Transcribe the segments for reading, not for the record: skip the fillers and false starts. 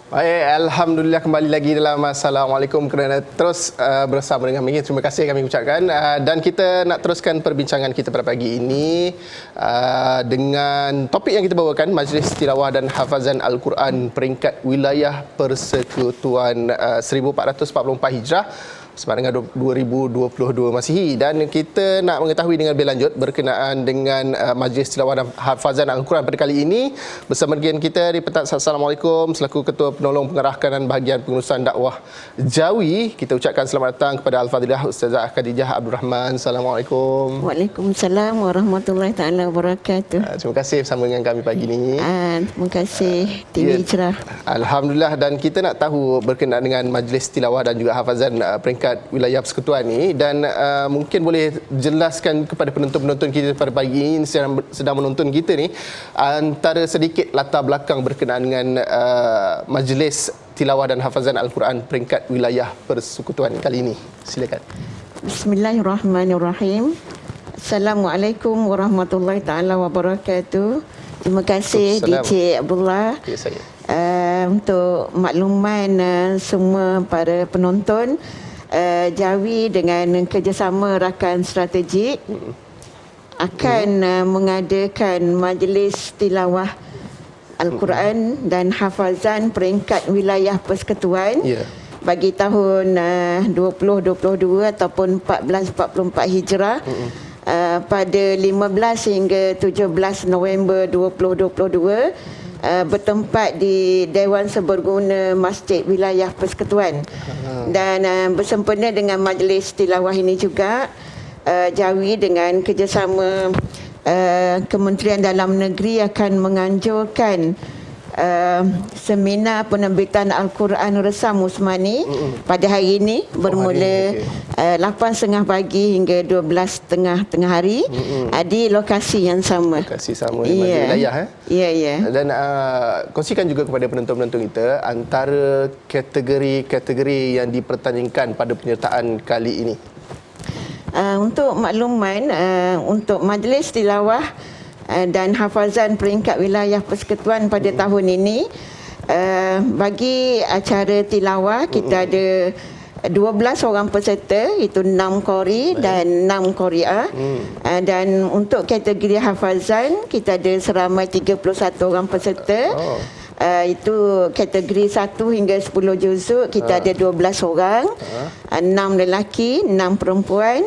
Baik, Alhamdulillah kembali lagi dalam Assalamualaikum kerana terus bersama dengan kami. Terima kasih kami ucapkan dan kita nak teruskan perbincangan kita pada pagi ini dengan topik yang kita bawakan, Majlis Tilawah dan Hafazan Al-Quran peringkat wilayah Persekutuan 1444 Hijrah sebarang dengan 2022 Masihi, dan kita nak mengetahui dengan lebih lanjut berkenaan dengan Majlis Tilawah dan Hafazan Al-Quran pada kali ini bersama dengan kita di petang. Assalamualaikum selaku Ketua Penolong Pengarah Kanan Bahagian Pengurusan Dakwah Jawi. Kita ucapkan selamat datang kepada Al-Fadhilah Ustazah Khadijah Abdul Rahman. Assalamualaikum. Waalaikumsalam warahmatullahi taala wabarakatuh. Terima kasih bersama dengan kami pagi ini. Terima kasih TV Hijrah. Alhamdulillah, dan kita nak tahu berkenaan dengan Majlis Tilawah dan juga Hafazan peringkat wilayah persekutuan ini, dan mungkin boleh jelaskan kepada penonton-penonton kita pada pagi ini sedang menonton kita ni antara sedikit latar belakang berkenaan dengan Majlis Tilawah dan Hafazan Al-Quran peringkat wilayah persekutuan kali ini. Silakan. Bismillahirrahmanirrahim. Assalamualaikum warahmatullahi taala wabarakatuh. Terima kasih DJ Abdullah. Ya, saya. Untuk makluman semua para penonton, Jawi dengan kerjasama rakan strategik akan mengadakan Majlis Tilawah Al-Quran dan Hafazan peringkat wilayah persekutuan bagi tahun 2022 ataupun 1444 Hijrah pada 15 hingga 17 November 2022 bertempat di Dewan Seberguna Masjid Wilayah Persekutuan. Dan bersempena dengan majlis tilawah ini juga, Jawi dengan kerjasama Kementerian Dalam Negeri akan menganjurkan seminar penerbitan Al-Quran Resam Usmani pada hari ini bermula 8.30 pagi hingga 12.30 tengah hari di lokasi yang sama. Lokasi sama di wilayah. Ya. Dan kongsikan juga kepada penonton-penonton kita antara kategori-kategori yang dipertandingkan pada penyertaan kali ini. Untuk makluman, untuk Majlis Tilawah dan Hafazan peringkat wilayah persekutuan pada tahun ini, bagi acara tilawah kita ada 12 orang peserta, itu 6 qari dan 6 qari'ah. Dan untuk kategori hafazan kita ada seramai 31 orang peserta. Itu kategori 1 hingga 10 juzuk kita ada 12 orang, 6 lelaki, 6 perempuan.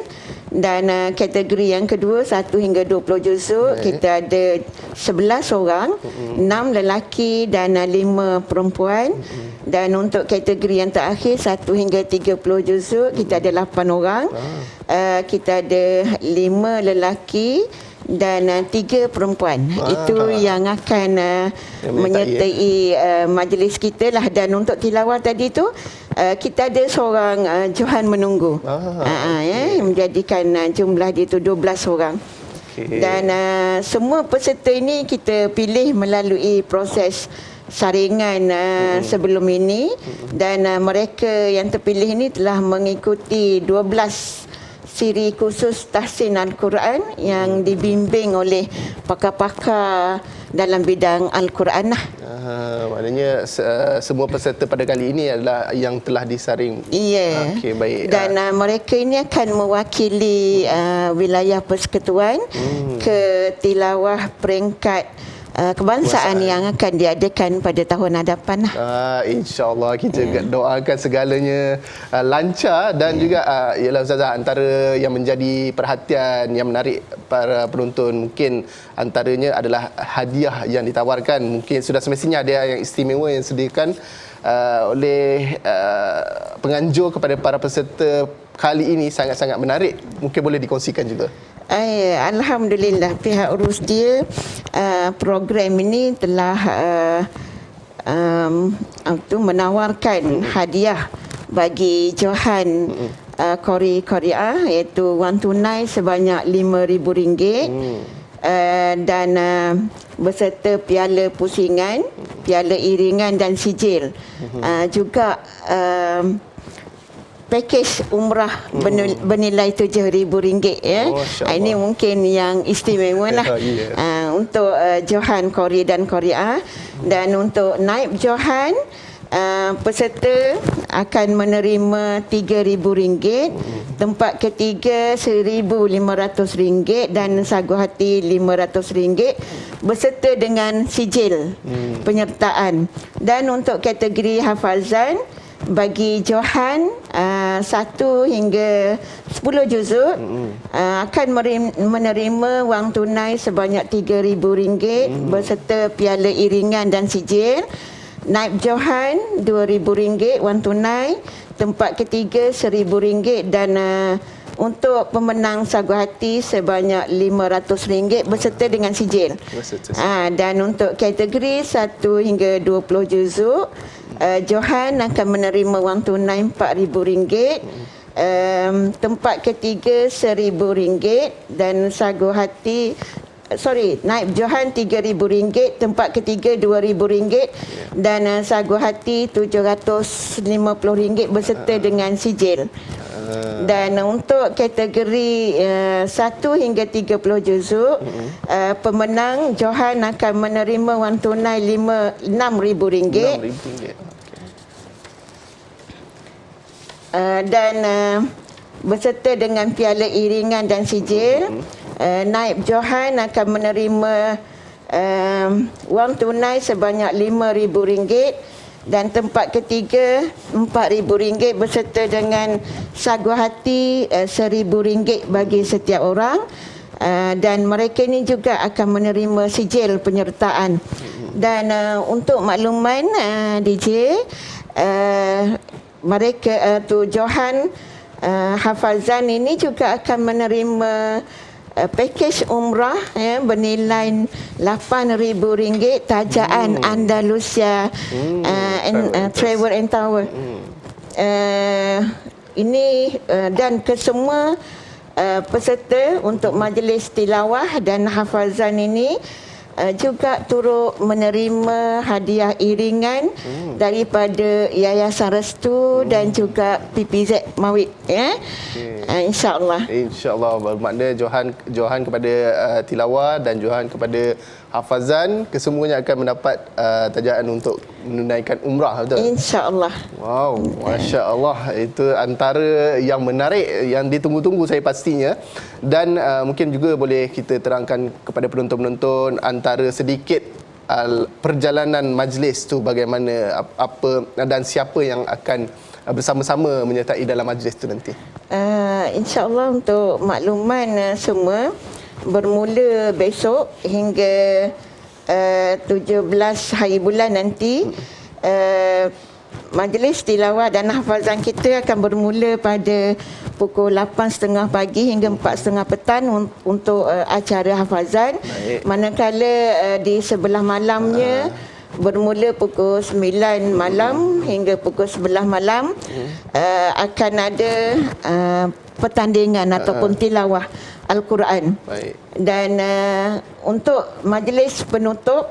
Dan kategori yang kedua 1 hingga 20 juzuk kita ada 11 orang, 6 lelaki dan 5 perempuan. Dan untuk kategori yang terakhir 1 hingga 30 juzuk kita ada 8 orang, kita ada 5 lelaki dan 3 perempuan. Itu yang akan menyertai majlis kita lah. Dan untuk tilawah tadi tu kita ada seorang Johan menunggu, menjadikan jumlah dia tu 12 orang. Dan semua peserta ini kita pilih melalui proses saringan sebelum ini, dan mereka yang terpilih ini telah mengikuti 12 siri khusus tahsin Al-Quran yang dibimbing oleh pakar-pakar dalam bidang Al-Quran lah. Maknanya semua peserta pada kali ini adalah yang telah disaring. Ya. Okey, baik. Dan mereka ini akan mewakili wilayah persekutuan ke tilawah peringkat kebangsaan yang akan diadakan pada tahun hadapan. InsyaAllah kita doakan segalanya lancar, dan juga ialah Ustazah, antara yang menjadi perhatian yang menarik para penonton mungkin antaranya adalah hadiah yang ditawarkan. Mungkin sudah semestinya ada yang istimewa yang disediakan oleh penganjur kepada para peserta kali ini, sangat-sangat menarik. Mungkin boleh dikongsikan juga. Alhamdulillah, pihak urus dia program ini telah menawarkan hadiah bagi Johan qari-qari'ah, iaitu wang tunai sebanyak RM5,000 dan beserta piala pusingan, piala iringan dan sijil. Juga pakej umrah bernilai RM7,000 ya. Ini mungkin yang istimewa lah untuk Johan qari dan qari'ah. Dan untuk naib Johan peserta akan menerima RM3,000, tempat ketiga RM1,500 dan sagu hati RM500 beserta dengan sijil penyertaan. Dan untuk kategori hafazan, bagi Johan 1 hingga 10 juzuk akan menerima wang tunai sebanyak RM3,000 beserta piala iringan dan sijil. Naib Johan RM2,000 wang tunai, tempat ketiga RM1,000 dan untuk pemenang sagu hati sebanyak RM500 beserta dengan sijil. Dan untuk kategori 1 hingga 20 juzuk, Johan akan menerima wang tunai RM4,000, tempat ketiga RM1,000 dan sagu hati Naib Johan RM3,000, tempat ketiga RM2,000 dan sagu hati RM750 beserta dengan sijil. Dan untuk kategori 1 hingga 30 juzuk, pemenang Johan akan menerima wang tunai RM6,000. Dan beserta dengan piala iringan dan sijil. Naib Johan akan menerima wang tunai sebanyak RM5,000 dan tempat ketiga RM4,000 beserta dengan sagu hati RM1,000 bagi setiap orang. Dan mereka ini juga akan menerima sijil penyertaan. Dan untuk makluman DJ, mereka Johan hafazan ini juga akan menerima pakej umrah bernilai RM8,000 tajaan Andalusia Travel and Tower. Ini dan kesemua peserta untuk majlis tilawah dan hafazan ini juga turut menerima hadiah iringan daripada Yayasan Restu dan juga PPZ Mawid, insya-Allah. InsyaAllah, bermakna Johan kepada tilawah dan Johan kepada hafazan, kesemuanya akan mendapat tajaan untuk menunaikan umrah, betul? InsyaAllah. Wow, Masya Allah, itu antara yang menarik, yang ditunggu-tunggu saya pastinya. Dan mungkin juga boleh kita terangkan kepada penonton-penonton antara sedikit perjalanan majlis tu, bagaimana, apa dan siapa yang akan bersama-sama menyertai dalam majlis tu nanti. InsyaAllah untuk makluman semua, bermula besok hingga 17 hari bulan nanti, majlis tilawah dan hafazan kita akan bermula pada pukul 8.30 pagi hingga 4.30 petang untuk acara hafazan. Manakala di sebelah malamnya bermula pukul 9 malam hingga pukul 11 malam akan ada pertandingan ataupun tilawah Al-Quran. Dan untuk majlis penutup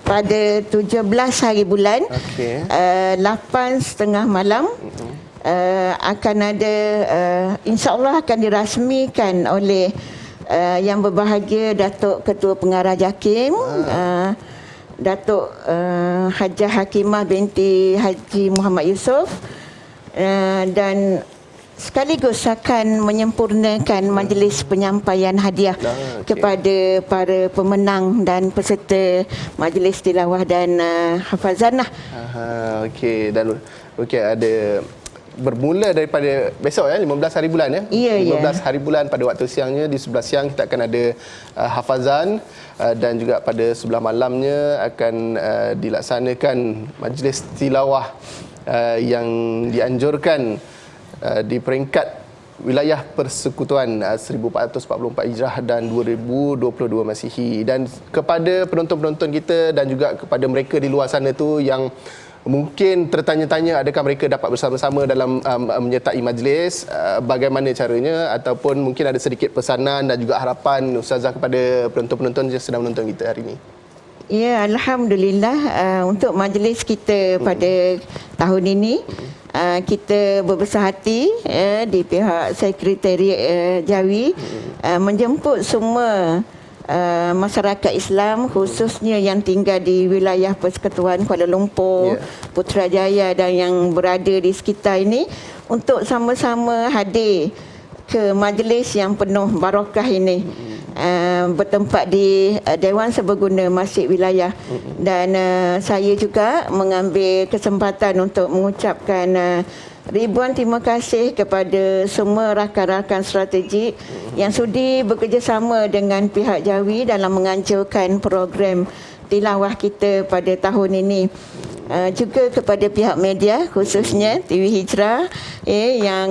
pada 17 hari bulan, 8.30 malam, akan ada, insya-Allah akan dirasmikan oleh yang berbahagia Datuk Ketua Pengarah JAKIM, Datuk Hajah Hakimah binti Haji Muhammad Yusof, dan sekaligus akan menyempurnakan majlis penyampaian hadiah kepada para pemenang dan peserta majlis tilawah dan hafazan lah. Dan ada bermula daripada besok 15 hari bulan ya. 15 hari bulan pada waktu siangnya, di sebelah siang kita akan ada hafazan dan juga pada sebelah malamnya akan dilaksanakan majlis tilawah yang dianjurkan di peringkat wilayah persekutuan 1444 Hijrah dan 2022 Masihi. Dan kepada penonton-penonton kita dan juga kepada mereka di luar sana tu yang mungkin tertanya-tanya adakah mereka dapat bersama-sama dalam menyertai majlis, bagaimana caranya, ataupun mungkin ada sedikit pesanan dan juga harapan Ustazah kepada penonton-penonton yang sedang menonton kita hari ini. Ya, Alhamdulillah, untuk majlis kita pada tahun ini kita berbesar hati di pihak Sekretariat Jawi menjemput semua masyarakat Islam khususnya yang tinggal di wilayah Persekutuan Kuala Lumpur, Putrajaya dan yang berada di sekitar ini untuk sama-sama hadir ke majlis yang penuh barakah ini. Bertempat di Dewan Serbaguna Masjid Wilayah, dan saya juga mengambil kesempatan untuk mengucapkan ribuan terima kasih kepada semua rakan-rakan strategik yang sudi bekerjasama dengan pihak Jawi dalam menganjurkan program tilawah kita pada tahun ini. Juga kepada pihak media khususnya TV Hijrah yang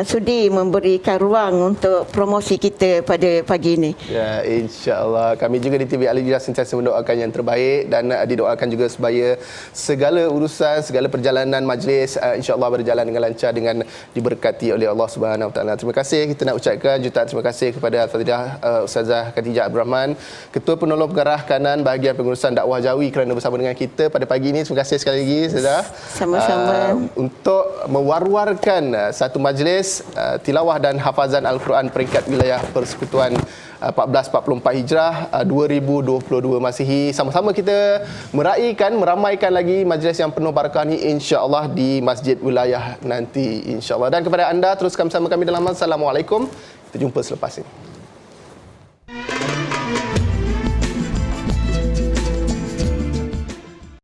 sudi memberikan ruang untuk promosi kita pada pagi ini. Ya, insya-Allah. Kami juga di TV Al Hijrah sentiasa mendoakan yang terbaik dan didoakan juga supaya segala urusan, segala perjalanan majlis insya-Allah berjalan dengan lancar dengan diberkati oleh Allah Subhanahu Wa Taala. Terima kasih. Kita nak ucapkan jutaan terima kasih kepada Al-Fatihah Ustazah Khadijah Abdul Rahman, Ketua Penolong Pengarah Kanan Bahagian Pengurusan Dakwah Jawi, kerana bersama dengan kita pada pagi ini. Terima kasih sekali lagi Ustazah. Sama-sama. Untuk mewar-warkan satu majlis tilawah dan hafazan Al-Quran peringkat wilayah Persekutuan 1444 Hijrah 2022 Masihi. Sama-sama kita meramaikan lagi majlis yang penuh barakah ni insya-Allah di masjid wilayah nanti insya-Allah. Dan kepada anda teruskan bersama kami dalam Assalamualaikum. Kita jumpa selepas ini.